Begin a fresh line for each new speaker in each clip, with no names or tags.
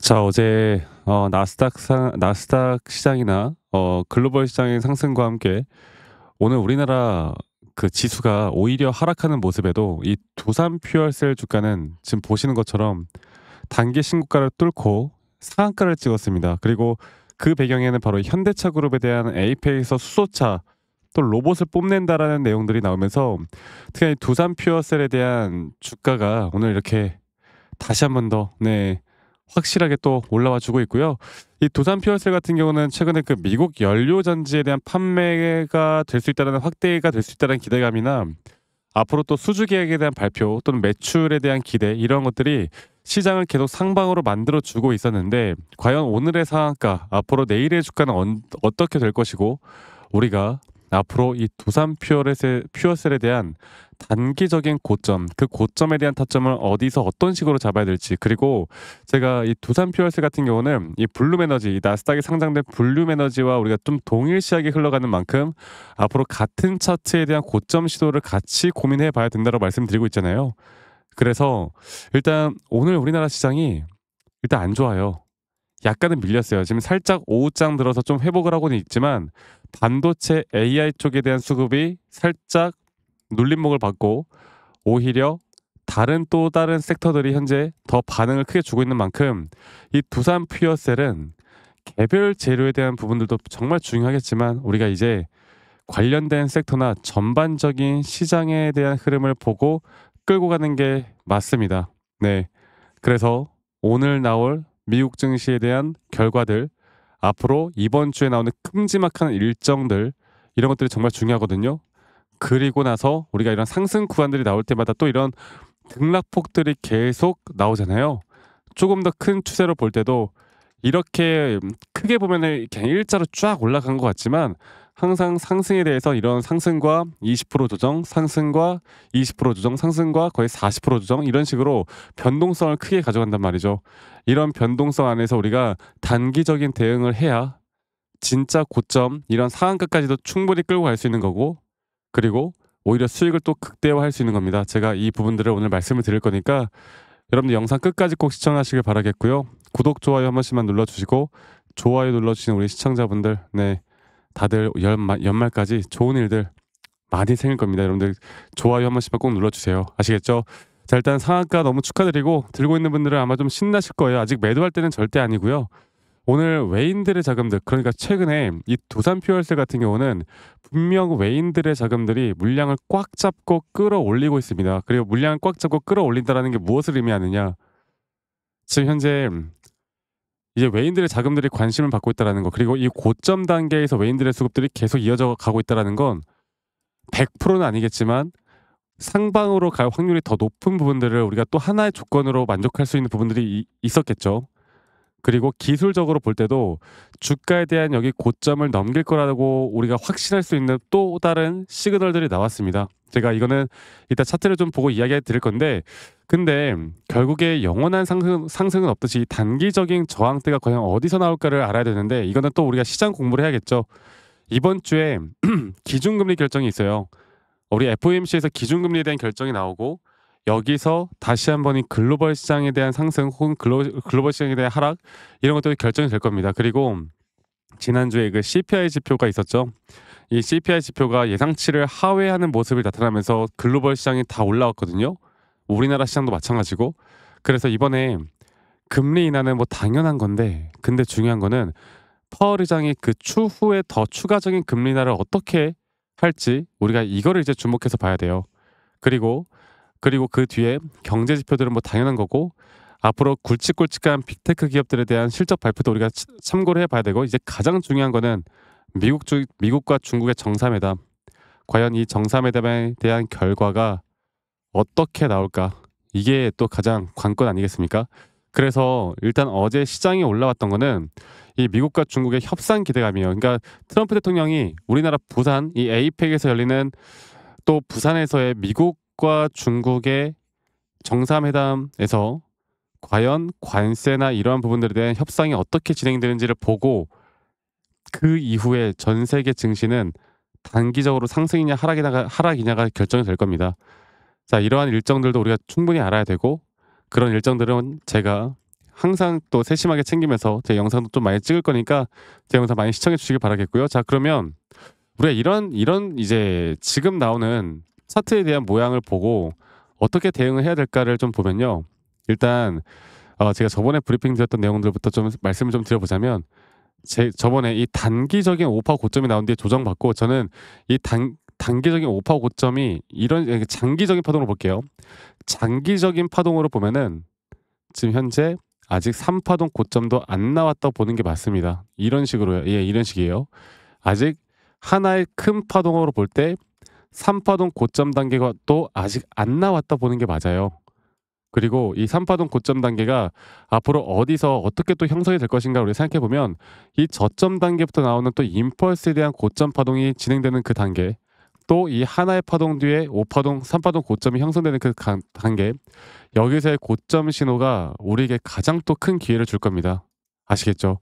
자, 어제 나스닥 시장이나 글로벌 시장의 상승과 함께 오늘 우리나라 그 지수가 오히려 하락하는 모습에도 이 두산 퓨얼셀 주가는 지금 보시는 것처럼 단기 신고가를 뚫고 상한가를 찍었습니다. 그리고 그 배경에는 바로 현대차 그룹에 대한 에이펙에서 수소차 또 로봇을 뽐낸다라는 내용들이 나오면서 특히 두산 퓨어셀에 대한 주가가 오늘 이렇게 다시 한번 더 확실하게 또 올라와 주고 있고요. 이 두산 퓨어셀 같은 경우는 최근에 그 미국 연료 전지에 대한 판매가 될 수 있다는 확대가 될 수 있다는 기대감이나 앞으로 또 수주 계획에 대한 발표 또는 매출에 대한 기대 이런 것들이 시장을 계속 상방으로 만들어 주고 있었는데 과연 오늘의 상한가 앞으로 내일의 주가는 어떻게 될 것이고 우리가 앞으로 이 두산 퓨어셀에 대한 단기적인 고점, 그 고점에 대한 타점을 어디서 어떤 식으로 잡아야 될지 그리고 제가 이 두산 퓨어셀 같은 경우는 이 블룸에너지, 이 나스닥에 상장된 블룸에너지와 우리가 좀 동일시하게 흘러가는 만큼 앞으로 같은 차트에 대한 고점 시도를 같이 고민해 봐야 된다고 말씀드리고 있잖아요. 그래서 일단 오늘 우리나라 시장이 일단 안 좋아요. 약간은 밀렸어요. 지금 살짝 오후장 들어서 좀 회복을 하고는 있지만 반도체 AI 쪽에 대한 수급이 살짝 눌림목을 받고 오히려 또 다른 섹터들이 현재 더 반응을 크게 주고 있는 만큼 이 두산 퓨어셀은 개별 재료에 대한 부분들도 정말 중요하겠지만 우리가 이제 관련된 섹터나 전반적인 시장에 대한 흐름을 보고 끌고 가는 게 맞습니다. 네. 그래서 오늘 나올 미국 증시에 대한 결과들, 앞으로 이번 주에 나오는 큼지막한 일정들 이런 것들이 정말 중요하거든요. 그리고 나서 우리가 이런 상승 구간들이 나올 때마다 또 이런 등락폭들이 계속 나오잖아요. 조금 더 큰 추세로 볼 때도 이렇게 크게 보면은 그냥 일자로 쫙 올라간 것 같지만 항상 상승에 대해서 이런 상승과 20% 조정, 상승과 20% 조정, 상승과 거의 40% 조정 이런 식으로 변동성을 크게 가져간단 말이죠. 이런 변동성 안에서 우리가 단기적인 대응을 해야 진짜 고점 이런 상한가까지도 충분히 끌고 갈 수 있는 거고 그리고 오히려 수익을 또 극대화할 수 있는 겁니다. 제가 이 부분들을 오늘 말씀을 드릴 거니까 여러분들 영상 끝까지 꼭 시청하시길 바라겠고요. 구독, 좋아요 한 번씩만 눌러주시고 좋아요 눌러주시는 우리 시청자분들 다들 연말까지 좋은 일들 많이 생길 겁니다. 여러분들 좋아요 한 번씩만 꼭 눌러주세요. 아시겠죠? 자, 일단 상한가 너무 축하드리고 들고 있는 분들은 아마 좀 신나실 거예요. 아직 매도할 때는 절대 아니고요. 오늘 외인들의 자금들 그러니까 최근에 이 두산 퓨얼스 같은 경우는 분명 외인들의 자금들이 물량을 꽉 잡고 끌어올리고 있습니다. 그리고 물량을 꽉 잡고 끌어올린다는 게 무엇을 의미하느냐? 지금 현재 이제 외인들의 자금들이 관심을 받고 있다는 거 그리고 이 고점 단계에서 외인들의 수급들이 계속 이어져 가고 있다는 건 100%는 아니겠지만 상방으로 갈 확률이 더 높은 부분들을 우리가 또 하나의 조건으로 만족할 수 있는 부분들이 있었겠죠. 그리고 기술적으로 볼 때도 주가에 대한 여기 고점을 넘길 거라고 우리가 확신할 수 있는 또 다른 시그널들이 나왔습니다. 제가 이거는 이따 차트를 좀 보고 이야기해 드릴 건데 근데 결국에 영원한 상승은 없듯이 단기적인 저항대가 과연 어디서 나올까를 알아야 되는데 이거는 또 우리가 시장 공부를 해야겠죠. 이번 주에 기준금리 결정이 있어요. 우리 FOMC에서 기준금리에 대한 결정이 나오고 여기서 다시 한번 이 글로벌 시장에 대한 상승 혹은 글로벌 시장에 대한 하락 이런 것들이 결정이 될 겁니다. 그리고 지난주에 그 CPI 지표가 있었죠. 이 CPI 지표가 예상치를 하회하는 모습을 나타나면서 글로벌 시장이 다 올라왔거든요. 우리나라 시장도 마찬가지고. 그래서 이번에 금리 인하는 뭐 당연한 건데 근데 중요한 거는 파월 의장이 그 추후에 더 추가적인 금리 인하를 어떻게 할지 우리가 이거를 이제 주목해서 봐야 돼요. 그리고 그 뒤에 경제 지표들은 뭐 당연한 거고 앞으로 굵직굵직한 빅테크 기업들에 대한 실적 발표도 우리가 참고를 해봐야 되고 이제 가장 중요한 거는 미국과 중국의 정상회담 과연 이 정상회담에 대한 결과가 어떻게 나올까 이게 또 가장 관건 아니겠습니까? 그래서 일단 어제 시장이 올라왔던 거는 이 미국과 중국의 협상 기대감이에요. 그러니까 트럼프 대통령이 우리나라 부산 이 에이펙에서 열리는 또 부산에서의 미국과 중국의 정상회담에서 과연 관세나 이러한 부분들에 대한 협상이 어떻게 진행되는지를 보고 그 이후에 전 세계 증시는 단기적으로 상승이냐 하락이냐가 결정이 될 겁니다. 자, 이러한 일정들도 우리가 충분히 알아야 되고 그런 일정들은 제가 항상 또 세심하게 챙기면서 제 영상도 좀 많이 찍을 거니까 제 영상 많이 시청해 주시길 바라겠고요. 자, 그러면 우리가 이런 이제 지금 나오는 차트에 대한 모양을 보고 어떻게 대응을 해야 될까를 좀 보면요. 일단 제가 저번에 브리핑 드렸던 내용들부터 좀 말씀을 좀 드려보자면, 저번에 이 단기적인 오파 고점이 나온 뒤에 조정받고, 저는 이 단기적인 오파 고점이 이런 장기적인 파동으로 볼게요. 장기적인 파동으로 보면은 지금 현재 아직 3파동 고점도 안 나왔다 보는 게 맞습니다. 이런 식으로요. 예, 이런 식이에요. 아직 하나의 큰 파동으로 볼 때 3파동 고점 단계가 또 아직 안 나왔다 보는 게 맞아요. 그리고 이 3파동 고점 단계가 앞으로 어디서 어떻게 또 형성이 될 것인가를 우리가 생각해 보면, 이 저점 단계부터 나오는 또 임펄스에 대한 고점 파동이 진행되는 그 단계, 또 이 하나의 파동 뒤에 5파동, 3파동 고점이 형성되는 그 단계, 여기서의 고점 신호가 우리에게 가장 또 큰 기회를 줄 겁니다. 아시겠죠?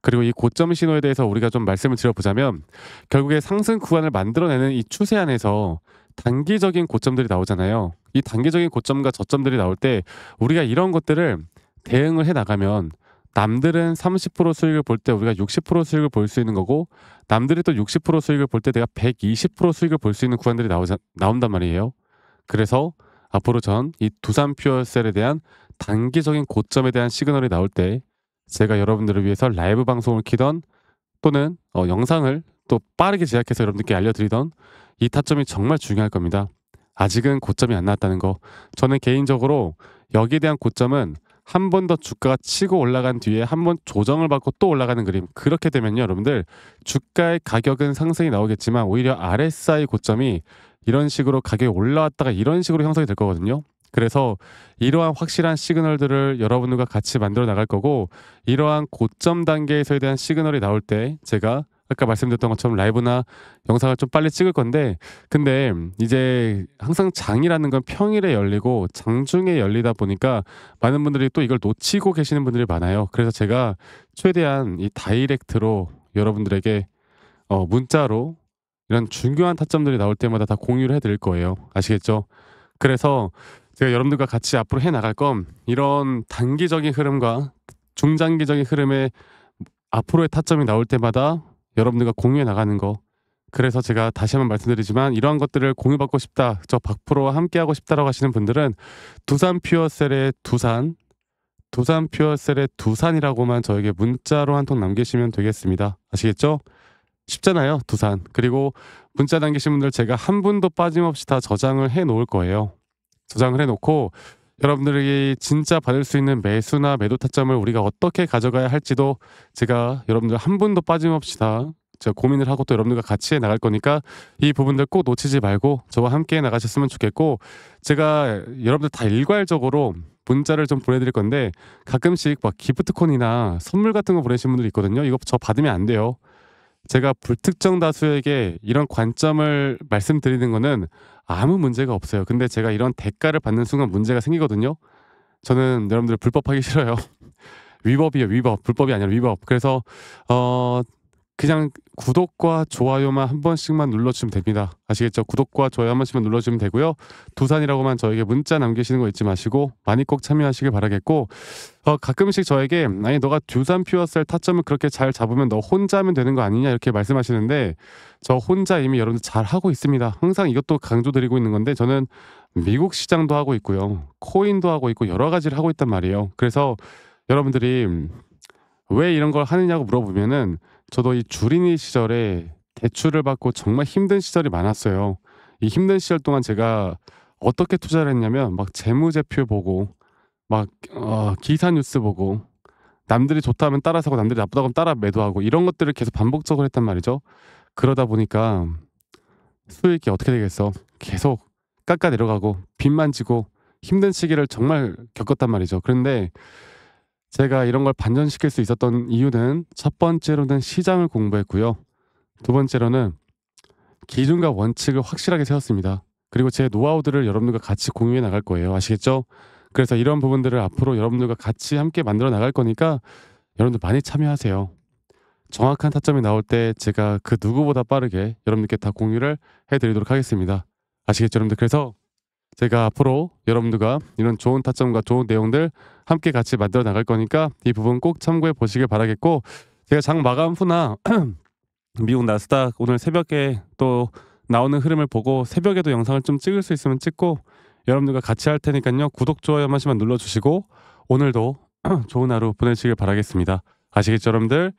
그리고 이 고점 신호에 대해서 우리가 좀 말씀을 드려보자면, 결국에 상승 구간을 만들어내는 이 추세 안에서 단기적인 고점들이 나오잖아요. 이 단기적인 고점과 저점들이 나올 때 우리가 이런 것들을 대응을 해 나가면, 남들은 30% 수익을 볼 때 우리가 60% 수익을 볼 수 있는 거고, 남들이 또 60% 수익을 볼 때 내가 120% 수익을 볼 수 있는 구간들이 나온단 말이에요. 그래서 앞으로 전 이 두산 퓨어셀에 대한 단기적인 고점에 대한 시그널이 나올 때, 제가 여러분들을 위해서 라이브 방송을 키던, 또는 영상을 또 빠르게 제작해서 여러분들께 알려드리던 이 타점이 정말 중요할 겁니다. 아직은 고점이 안 나왔다는 거. 저는 개인적으로 여기에 대한 고점은 한 번 더 주가가 치고 올라간 뒤에 한 번 조정을 받고 또 올라가는 그림. 그렇게 되면요, 여러분들, 주가의 가격은 상승이 나오겠지만 오히려 RSI 고점이 이런 식으로 가격이 올라왔다가 이런 식으로 형성이 될 거거든요. 그래서 이러한 확실한 시그널들을 여러분들과 같이 만들어 나갈 거고, 이러한 고점 단계에서에 대한 시그널이 나올 때 제가 아까 말씀드렸던 것처럼 라이브나 영상을 좀 빨리 찍을 건데, 근데 이제 항상 장이라는 건 평일에 열리고 장중에 열리다 보니까 많은 분들이 또 이걸 놓치고 계시는 분들이 많아요. 그래서 제가 최대한 이 다이렉트로 여러분들에게 문자로 이런 중요한 타점들이 나올 때마다 다 공유를 해드릴 거예요. 아시겠죠? 그래서 제가 여러분들과 같이 앞으로 해 나갈 건, 이런 단기적인 흐름과 중장기적인 흐름의 앞으로의 타점이 나올 때마다 여러분들과 공유해 나가는 거. 그래서 제가 다시 한번 말씀드리지만, 이러한 것들을 공유받고 싶다, 저 박프로와 함께하고 싶다라고 하시는 분들은 두산 퓨어셀의 두산 퓨어셀의 두산이라고만 저에게 문자로 한 통 남기시면 되겠습니다. 아시겠죠? 쉽잖아요, 두산. 그리고 문자 남기신 분들 제가 한 분도 빠짐없이 다 저장을 해 놓을 거예요. 저장을 해 놓고 여러분들이 진짜 받을 수 있는 매수나 매도 타점을 우리가 어떻게 가져가야 할지도 제가 여러분들 한 분도 빠짐없이 다 제가 고민을 하고 또 여러분들과 같이 해 나갈 거니까, 이 부분들 꼭 놓치지 말고 저와 함께 해 나가셨으면 좋겠고, 제가 여러분들 다 일괄적으로 문자를 좀 보내드릴 건데, 가끔씩 막 기프트콘이나 선물 같은 거 보내시는 분들이 있거든요. 이거 저 받으면 안 돼요. 제가 불특정 다수에게 이런 관점을 말씀드리는 거는 아무 문제가 없어요. 근데 제가 이런 대가를 받는 순간 문제가 생기거든요. 저는 여러분들 불법하기 싫어요. 위법이에요, 위법. 불법이 아니라 위법. 그래서 그냥 구독과 좋아요만 한 번씩만 눌러주시면 됩니다. 아시겠죠? 구독과 좋아요 한 번씩만 눌러주시면 되고요. 두산이라고만 저에게 문자 남기시는 거 잊지 마시고 많이 꼭 참여하시길 바라겠고, 가끔씩 저에게 아니 너가 두산 퓨어셀 타점을 그렇게 잘 잡으면 너 혼자 하면 되는 거 아니냐 이렇게 말씀하시는데, 저 혼자 이미 여러분들 잘 하고 있습니다. 항상 이것도 강조드리고 있는 건데, 저는 미국 시장도 하고 있고요, 코인도 하고 있고 여러 가지를 하고 있단 말이에요. 그래서 여러분들이 왜 이런 걸 하느냐고 물어보면은, 저도 이 주린이 시절에 대출을 받고 정말 힘든 시절이 많았어요. 이 힘든 시절 동안 제가 어떻게 투자를 했냐면, 막 재무제표 보고, 막 기사 뉴스 보고, 남들이 좋다 하면 따라 사고 남들이 나쁘다고 하면 따라 매도하고, 이런 것들을 계속 반복적으로 했단 말이죠. 그러다 보니까 수익이 어떻게 되겠어. 계속 깎아 내려가고 빚만 지고 힘든 시기를 정말 겪었단 말이죠. 그런데 제가 이런 걸 반전시킬 수 있었던 이유는, 첫 번째로는 시장을 공부했고요. 두 번째로는 기준과 원칙을 확실하게 세웠습니다. 그리고 제 노하우들을 여러분들과 같이 공유해 나갈 거예요. 아시겠죠? 그래서 이런 부분들을 앞으로 여러분들과 같이 함께 만들어 나갈 거니까 여러분들 많이 참여하세요. 정확한 타점이 나올 때 제가 그 누구보다 빠르게 여러분들께 다 공유를 해드리도록 하겠습니다. 아시겠죠, 여러분들? 그래서 제가 앞으로 여러분들과 이런 좋은 타점과 좋은 내용들 함께 같이 만들어 나갈 거니까 이 부분 꼭 참고해 보시길 바라겠고, 제가 장 마감 후나 미국 나스닥 오늘 새벽에 또 나오는 흐름을 보고 새벽에도 영상을 좀 찍을 수 있으면 찍고 여러분들과 같이 할 테니까요. 구독, 좋아요 한 번씩만 눌러주시고 오늘도 좋은 하루 보내시길 바라겠습니다. 아시겠죠, 여러분들?